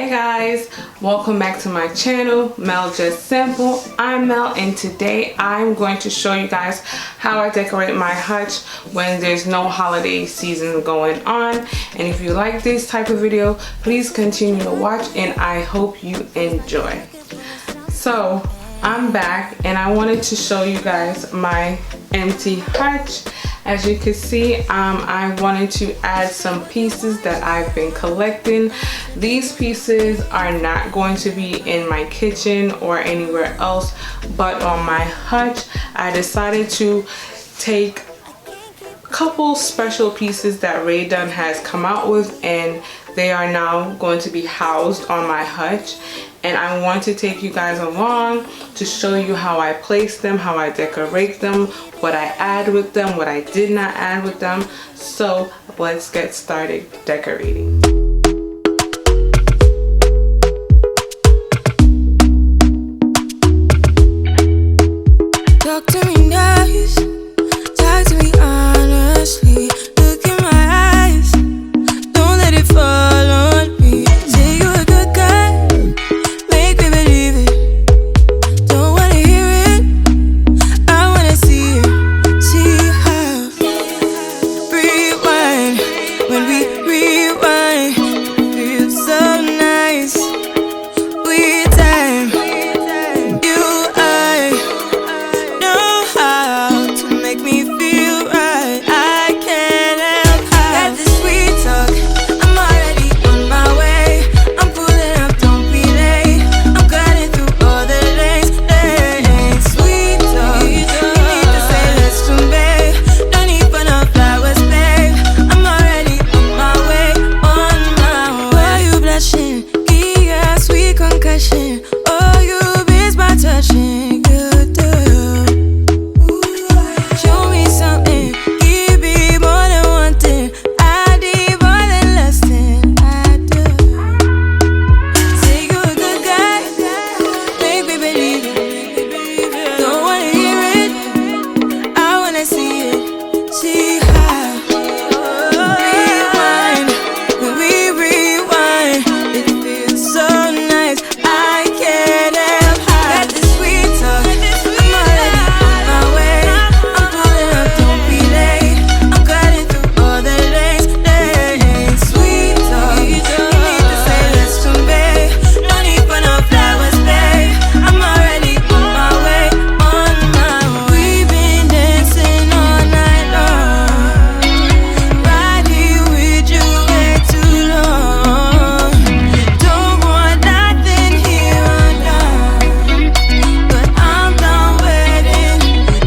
Hey guys, welcome back to my channel, Mel Just Simple. I'm Mel and today I'm going to show you guys how I decorate my hutch when there's no holiday season going on. And if you like this type of video, please continue to watch and I hope you enjoy. So I'm back and I wanted to show you guys my empty hutch. As you can see, I wanted to add some pieces that I've been collecting. These pieces are not going to be in my kitchen or anywhere else, but on my hutch. I decided to take a couple special pieces that Rae Dunn has come out with, and they are now going to be housed on my hutch. And I want to take you guys along to show you how I place them, how I decorate them, what I add with them, what I did not add with them. So let's get started decorating. Talk to me nice, talk to me honestly. Look in my eyes, don't let it fall on me. Say you're a good guy, make me believe it. Don't wanna hear it, I wanna see it. See how rewind, when we rewind, feels so nice. With time, you I know how to make me feel right. I can't help how. Got this sweet talk, I'm already on my way. I'm pulling up, don't be late. I'm cutting through all the lanes. Sweet talk, you need to say let's convey. No need for no flowers, babe. I'm already on my way, on my way. Why you blushing? Yeah, sweet concussion. Oh, you miss my touching. You do. Show me something, give me more than one thing. I need more than less than I do. Say you a good guy, make me believe it. Don't wanna hear it, I wanna see it. See how rewind, when we rewind, it feels so nice. I can't help how. Got this sweet talk, I'm already on my way. I'm pulling up, don't be late. I'm cutting through all the lanes. Sweet talk, you need to say let's convey. No need for no flowers, babe. I'm already on my way, on my way. We've been dancing all night long, right here with you way too long. Don't want nothing here or now, but I'm done waiting,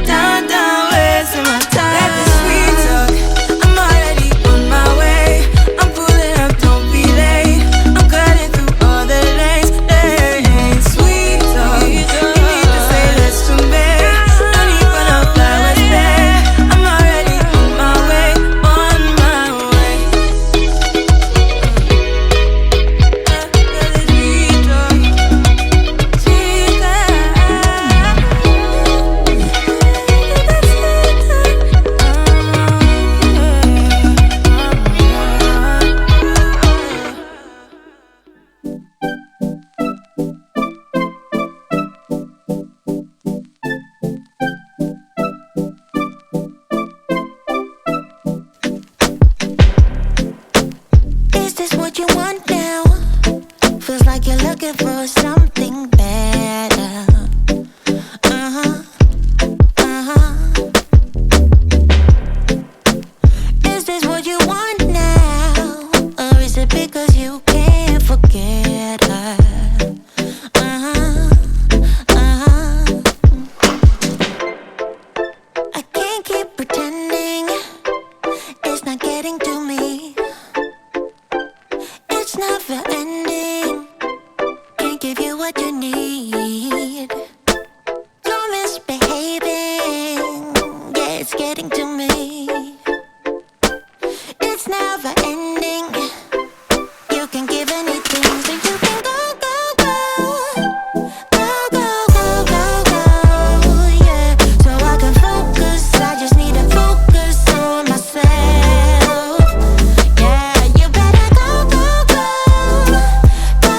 done wasting my time. Got this sweet talk, I'm already on my way. I'm pulling up, don't be late. I'm cutting through all the lanes. Sweet talk, you need to say let's convey. No need for no flowers, babe. I'm already on my way, on my way. Sweet talk, sweet Is this what you want now? Feels like you're looking for something better. Is this what you want now? Or is it because you can't forget her? I can't keep pretending it's not getting to me. It's never ending. Can't give you what you need. You're misbehaving. Yeah, it's getting to me. It's never ending. You can give anything, so you can go, go, go. Go, go, go, go, go. Yeah, so I can focus. I just need to focus on myself. Yeah, you better go, go, go. Go,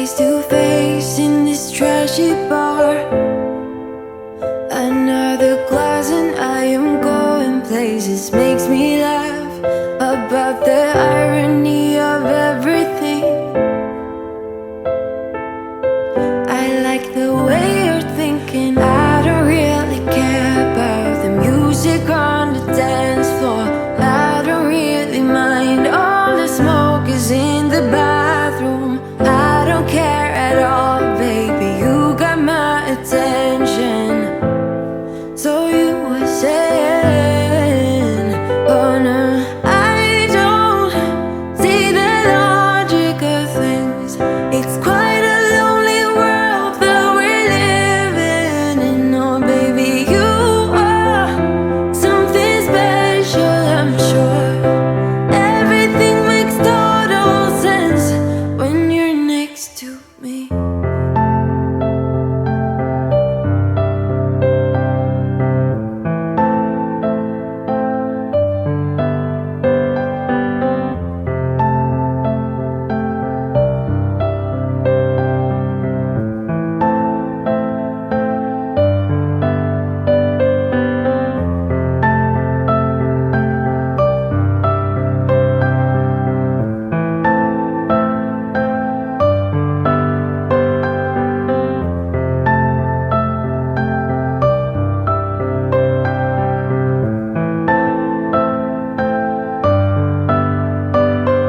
face to face in this trashy bar. Another glass and I am going places. Makes me laugh about the irony of everything. I like the way you're thinking. I don't really care about the music on the dance floor. I don't really mind all the smoke is in the bathroom. I don't care at all, baby, you got my attention. So you were saying, oh no, I don't see the logic of things. It's quite a lonely world that we're living in. Oh baby, you are something special, I'm sure. Everything makes total sense when you're next to me.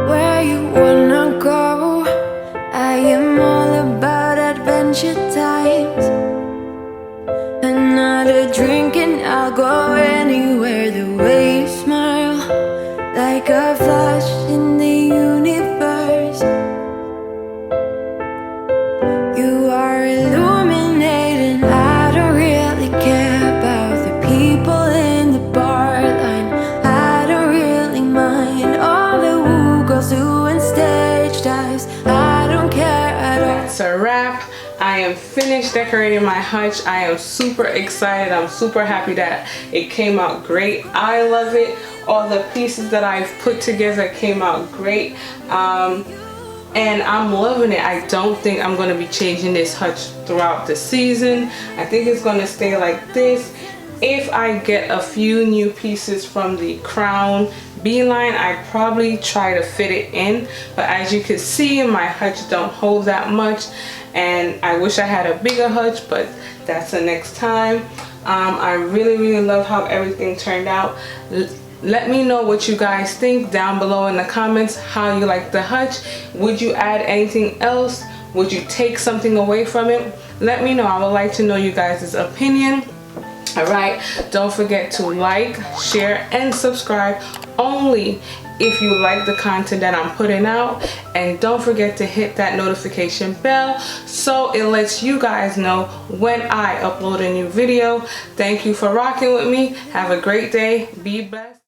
Where you wanna go? I am all about adventure times. Another drink and I'll go anywhere. The way you smile, like a flash in the universe. You are illuminating. I don't really care about the people in the bar line. I don't really mind all the woo girls doing stage dives. I don't care at all. That's a wrap. I am finished decorating my hutch. I am super excited. I'm super happy that it came out great. I love it. All the pieces that I've put together came out great. And I'm loving it. I don't think I'm going to be changing this hutch throughout the season. I think it's going to stay like this. If I get a few new pieces from the crown beeline, I probably try to fit it in, but as you can see, my hutch don't hold that much, and I wish I had a bigger hutch, but that's the next time. I really love how everything turned out. Let me know what you guys think down below in the comments, how you like the hutch. Would you add anything else? Would you take something away from it? Let me know. I would like to know you guys' opinion. Alright, don't forget to like, share, and subscribe only if you like the content that I'm putting out. And don't forget to hit that notification bell so it lets you guys know when I upload a new video. Thank you for rocking with me. Have a great day. Be blessed.